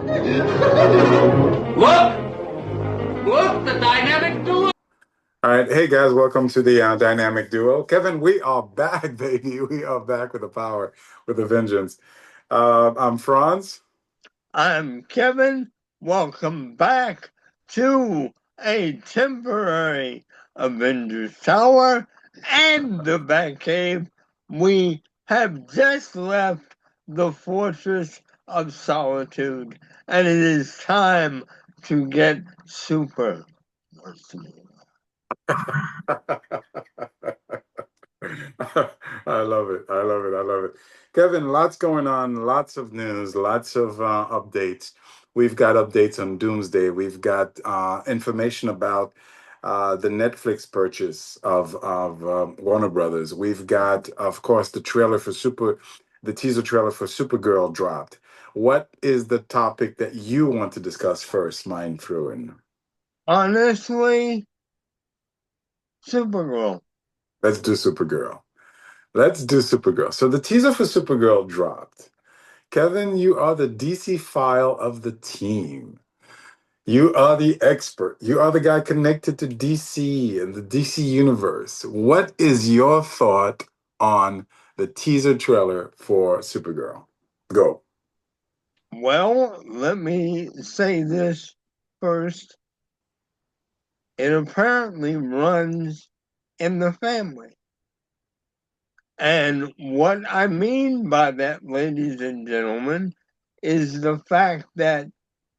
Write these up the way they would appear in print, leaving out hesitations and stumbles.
Look! Look, the dynamic duo! All right, hey guys, welcome to the Dynamic Duo. Kevin, we are back, baby. We are back with the power, with a vengeance. I'm Franz. I'm Kevin. Welcome back to a temporary Avengers Tower and the Batcave. We have just left the Fortress of Solitude, and it is time to get super. I love it. I love it. I love it. Kevin, lots going on, lots of news, lots of updates. We've got updates on Doomsday. We've got information about the Netflix purchase of Warner Brothers. We've got, of course, the teaser trailer for Supergirl dropped. What is the topic that you want to discuss first, mind through? Honestly, Supergirl. Let's do Supergirl. Let's do Supergirl. So the teaser for Supergirl dropped. Kevin, you are the DC file of the team. You are the expert. You are the guy connected to DC and the DC universe. What is your thought on the teaser trailer for Supergirl? Go. Well, let me say this first. It apparently runs in the family. And what I mean by that, ladies and gentlemen, is the fact that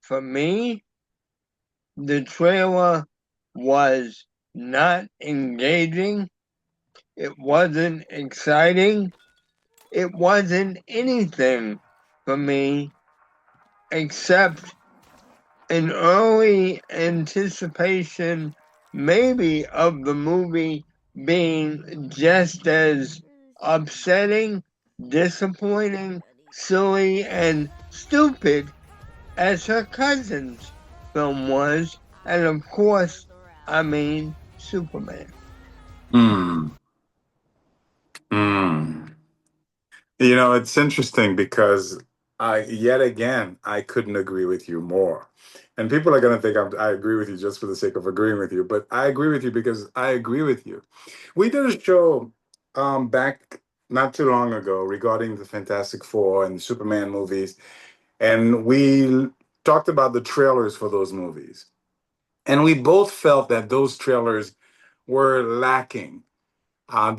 for me, the trailer was not engaging. It wasn't exciting. It wasn't anything for me except an early anticipation, maybe, of the movie being just as upsetting, disappointing, silly, and stupid as her cousin's film was. And of course, I mean Superman. Hmm. Hmm. You know, it's interesting because yet again, I couldn't agree with you more. And people are going to think I agree with you just for the sake of agreeing with you, but I agree with you because I agree with you. We did a show back not too long ago regarding the Fantastic Four and the Superman movies, and we talked about the trailers for those movies. And we both felt that those trailers were lacking.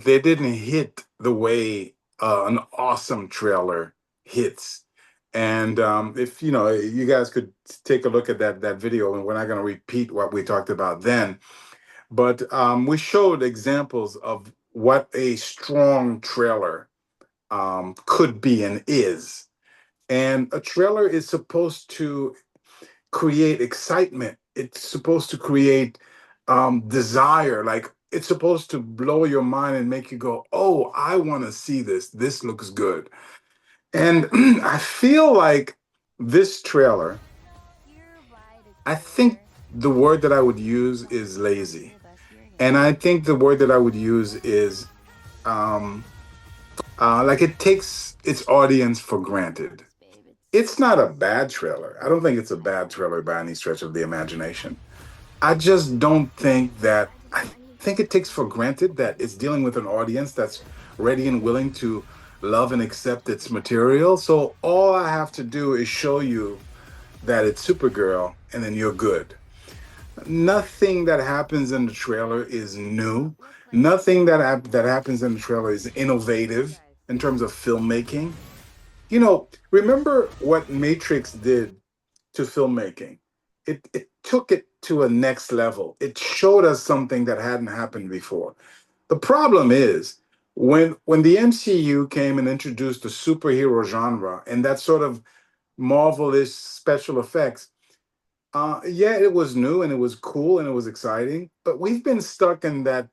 They didn't hit the way an awesome trailer hits. And if you guys could take a look at that video, and we're not going to repeat what we talked about then, but we showed examples of what a strong trailer could be and is. And a trailer is supposed to create excitement. It's supposed to create desire. Like it's supposed to blow your mind and make you go, "Oh, I want to see this. This looks good." And I feel like this trailer, I think the word that I would use is lazy. And I think the word that I would use is um, like it takes its audience for granted. It's not a bad trailer. I don't think it's a bad trailer by any stretch of the imagination. I just don't think that, I think it takes for granted that it's dealing with an audience that's ready and willing to love and accept its material. So all I have to do is show you that it's Supergirl and then you're good. Nothing that happens in the trailer is new. Nothing that happens in the trailer is innovative in terms of filmmaking. Remember what Matrix did to filmmaking? It took it to a next level. It showed us something that hadn't happened before. The problem is when the MCU came and introduced the superhero genre and that sort of marvelous special effects, yeah, it was new and it was cool and it was exciting, but we've been stuck in that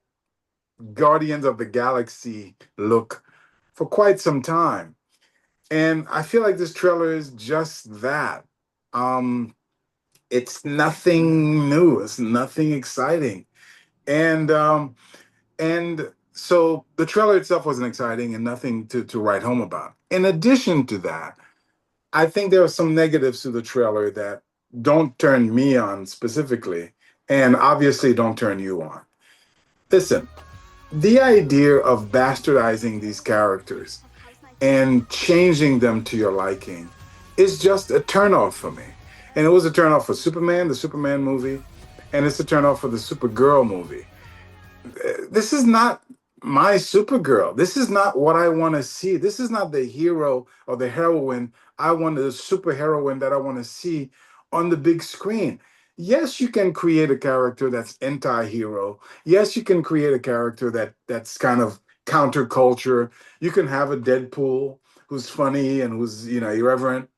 Guardians of the Galaxy look for quite some time. And I feel like this trailer is just that. Um, it's nothing new. It's nothing exciting. And so the trailer itself wasn't exciting and nothing to write home about. In addition to that, I think there are some negatives to the trailer that don't turn me on specifically, and obviously don't turn you on. Listen, the idea of bastardizing these characters and changing them to your liking is just a turnoff for me. And it was a turnoff for Superman, the Superman movie, and it's a turnoff for the Supergirl movie. This is not my Supergirl. This is not what I want to see. This is not the hero or the heroine I want, the superheroine that I want to see on the big screen. Yes, you can create a character that's anti-hero. Yes, you can create a character that's kind of counterculture. You can have a Deadpool who's funny and who's, irreverent.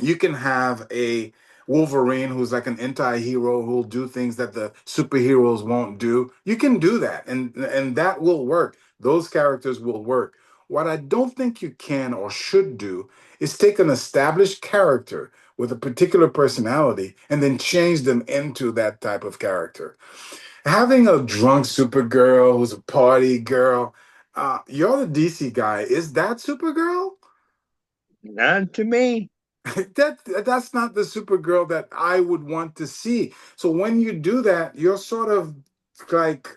You can have a Wolverine who's like an anti-hero who'll do things that the superheroes won't do. You can do that, and that will work. Those characters will work. What I don't think you can or should do is take an established character with a particular personality and then change them into that type of character. Having a drunk Supergirl who's a party girl, you're the DC guy. Is that Supergirl? Not to me. That's not the Supergirl that I would want to see. So when you do that, you're sort of like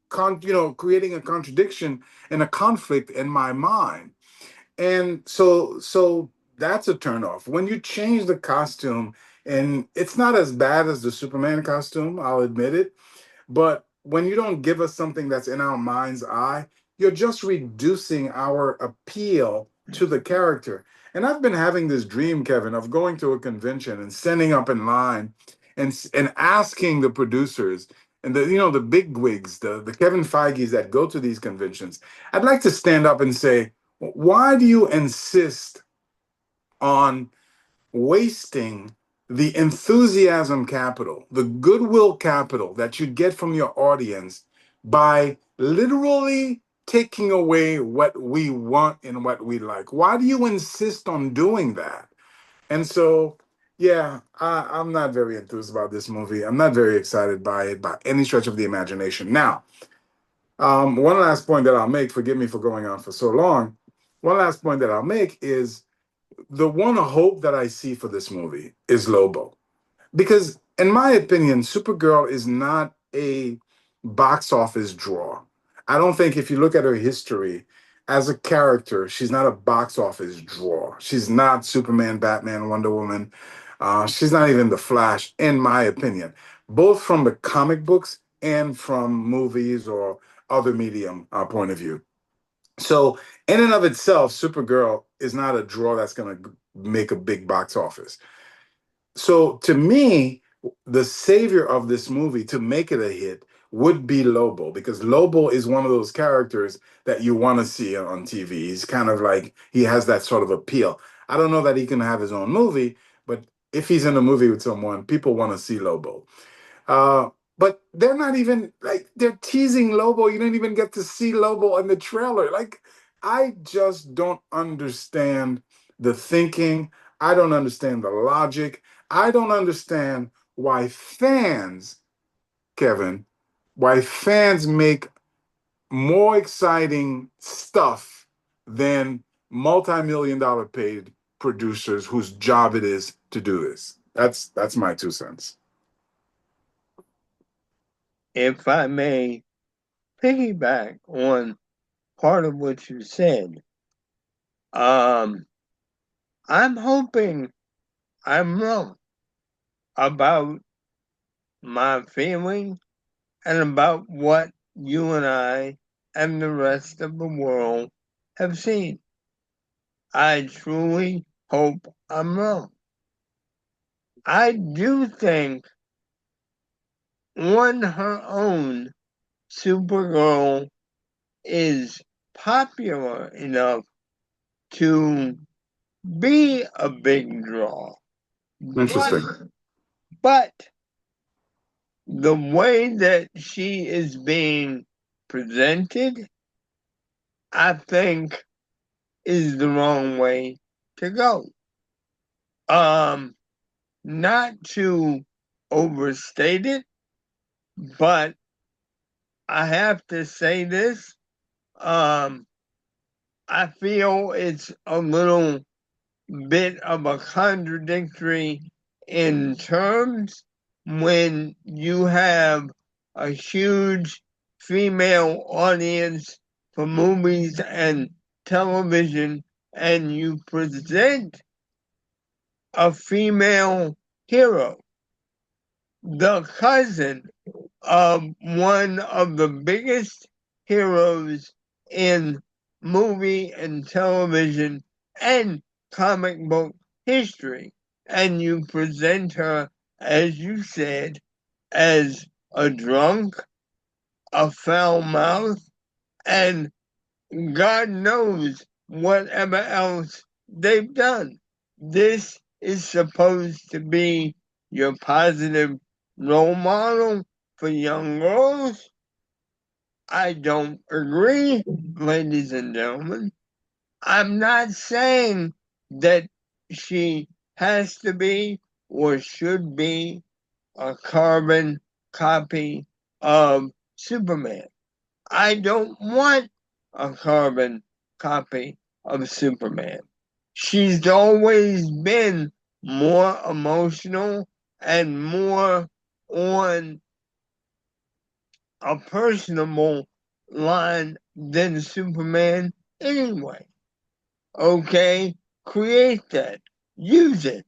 creating a contradiction and a conflict in my mind. And so that's a turnoff. When you change the costume, and it's not as bad as the Superman costume, I'll admit it, but when you don't give us something that's in our mind's eye, you're just reducing our appeal to the character. And I've been having this dream, Kevin, of going to a convention and standing up in line and asking the producers and the big wigs, the Kevin Feige's that go to these conventions. I'd like to stand up and say, why do you insist on wasting the enthusiasm capital, the goodwill capital that you get from your audience by literally taking away what we want and what we like? Why do you insist on doing that? And so, yeah, I'm not very enthused about this movie. I'm not very excited by it by any stretch of the imagination. Now, one last point that I'll make, forgive me for going on for so long. One last point that I'll make is the one hope that I see for this movie is Lobo. Because, in my opinion, Supergirl is not a box office draw. I don't think if you look at her history as a character, she's not a box office draw. She's not Superman, Batman, Wonder Woman. She's not even The Flash, in my opinion, both from the comic books and from movies or other medium point of view. So, in and of itself, Supergirl is not a draw that's going to make a big box office. So, to me, the savior of this movie to make it a hit would be Lobo, because Lobo is one of those characters that you want to see on TV. He's kind of like, he has that sort of appeal. I don't know that he can have his own movie, but if he's in a movie with someone, people want to see Lobo. Uh, but they're not even like they're teasing Lobo. You didn't even get to see Lobo in the trailer. Like, I just don't understand the thinking. I don't understand the logic. I don't understand why fans, Kevin, why fans make more exciting stuff than multi-million dollar paid producers whose job it is to do this. That's my 2 cents. If I may piggyback on part of what you said, I'm hoping I'm wrong about my feeling and about what you and I and the rest of the world have seen. I truly hope I'm wrong. I do think on her own, Supergirl is popular enough to be a big draw. Interesting. But the way that she is being presented, I think, is the wrong way to go. Not to overstate it, but I have to say this. I feel it's a little bit of a contradictory in terms when you have a huge female audience for movies and television and you present a female hero, the cousin of one of the biggest heroes in movie and television and comic book history. And you present her, as you said, as a drunk, a foul mouth, and God knows whatever else they've done. This is supposed to be your positive role model for young girls. I don't agree, ladies and gentlemen. I'm not saying that she has to be or should be a carbon copy of Superman. I don't want a carbon copy of Superman. She's always been more emotional and more on a personable line than Superman anyway. Okay? Create that. Use it.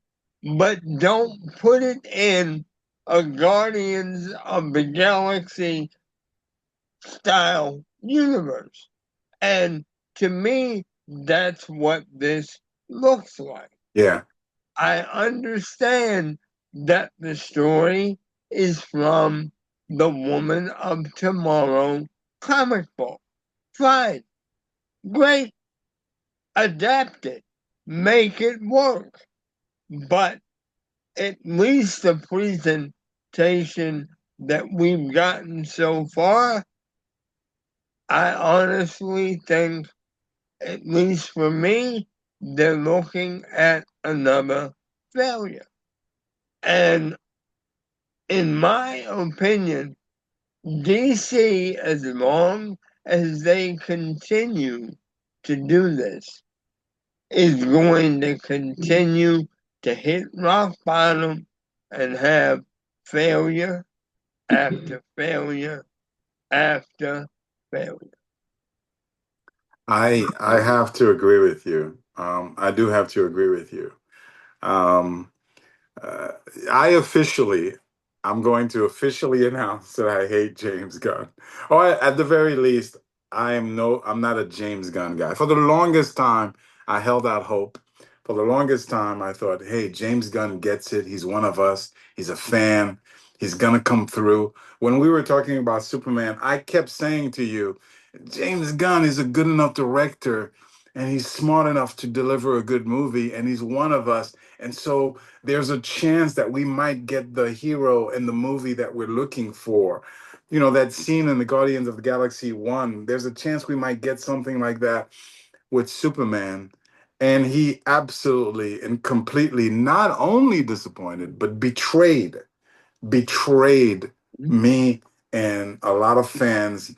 But don't put it in a Guardians of the Galaxy style universe. And to me, that's what this looks like. Yeah. I understand that the story is from the Woman of Tomorrow comic book. Fine, great, adapt it, make it work. But at least the presentation that we've gotten so far, I honestly think, at least for me, they're looking at another failure. And in my opinion, DC, as long as they continue to do this, is going to continue to hit rock bottom and have failure after failure after failure. I have to agree with you. I do have to agree with you. Um, uh, I officially, I'm going to officially announce that I hate James Gunn. Or at the very least, I'm not a James Gunn guy. For the longest time, I held out hope. For the longest time, I thought, hey, James Gunn gets it. He's one of us. He's a fan. He's gonna come through. When we were talking about Superman, I kept saying to you, James Gunn is a good enough director and he's smart enough to deliver a good movie and he's one of us. And so there's a chance that we might get the hero in the movie that we're looking for. You know, that scene in the Guardians of the Galaxy 1, there's a chance we might get something like that with Superman. And he absolutely and completely not only disappointed, but betrayed me and a lot of fans,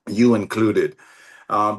you included,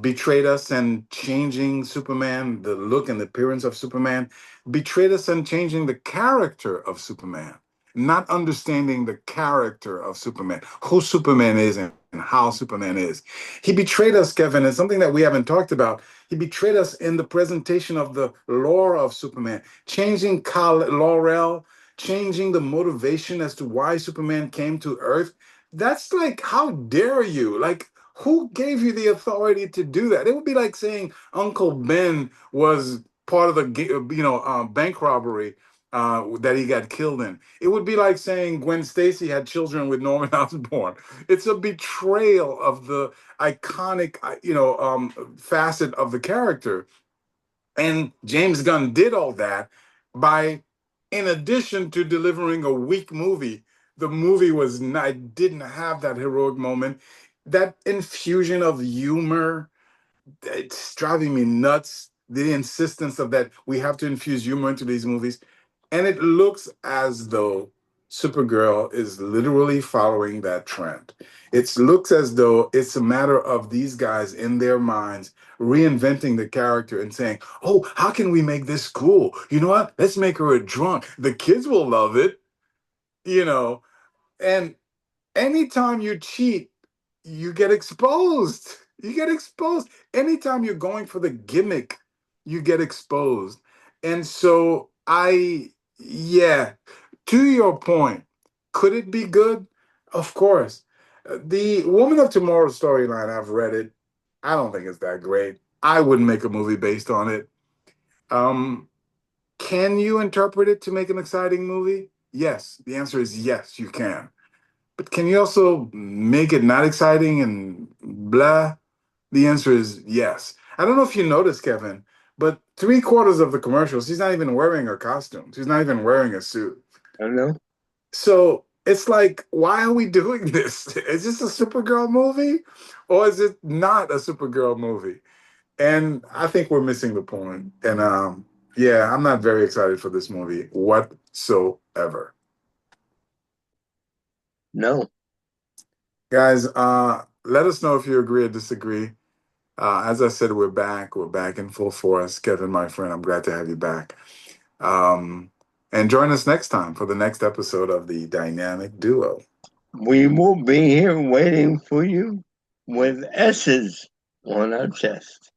betrayed us and changing Superman, the look and the appearance of Superman, betrayed us and changing the character of Superman, not understanding the character of Superman, who Superman is and how Superman is. He betrayed us, Kevin, and something that we haven't talked about. He betrayed us in the presentation of the lore of Superman, changing Kal-El, changing the motivation as to why Superman came to Earth. That's like, how dare you? Like, who gave you the authority to do that? It would be like saying Uncle Ben was part of the bank robbery that he got killed in. It would be like saying Gwen Stacy had children with Norman Osborn. It's a betrayal of the iconic, facet of the character. And James Gunn did all that by, in addition to delivering a weak movie, the movie was not, didn't have that heroic moment, that infusion of humor. It's driving me nuts. The insistence of that we have to infuse humor into these movies, and it looks as though Supergirl is literally following that trend. It looks as though it's a matter of these guys in their minds reinventing the character and saying, "Oh, how can we make this cool? You know what? Let's make her a drunk. The kids will love it." You know, and anytime you cheat, you get exposed. You get exposed. Anytime you're going for the gimmick, you get exposed. And so yeah, to your point, could it be good? Of course. The Woman of Tomorrow storyline, I've read it. I don't think it's that great. I wouldn't make a movie based on it. Um, can you interpret it to make an exciting movie? Yes. The answer is yes, you can. But can you also make it not exciting and blah? The answer is yes. I don't know if you noticed, Kevin, but three-quarters of the commercials, she's not even wearing her costume. She's not even wearing a suit. I don't know. So it's like, why are we doing this? Is this a Supergirl movie or is it not a Supergirl movie? And I think we're missing the point. And yeah, I'm not very excited for this movie whatsoever. No. Guys, let us know if you agree or disagree. As I said, we're back. We're back in full force. Kevin, my friend, I'm glad to have you back. Um, and join us next time for the next episode of the Dynamic Duo. We will be here waiting for you with S's on our chest.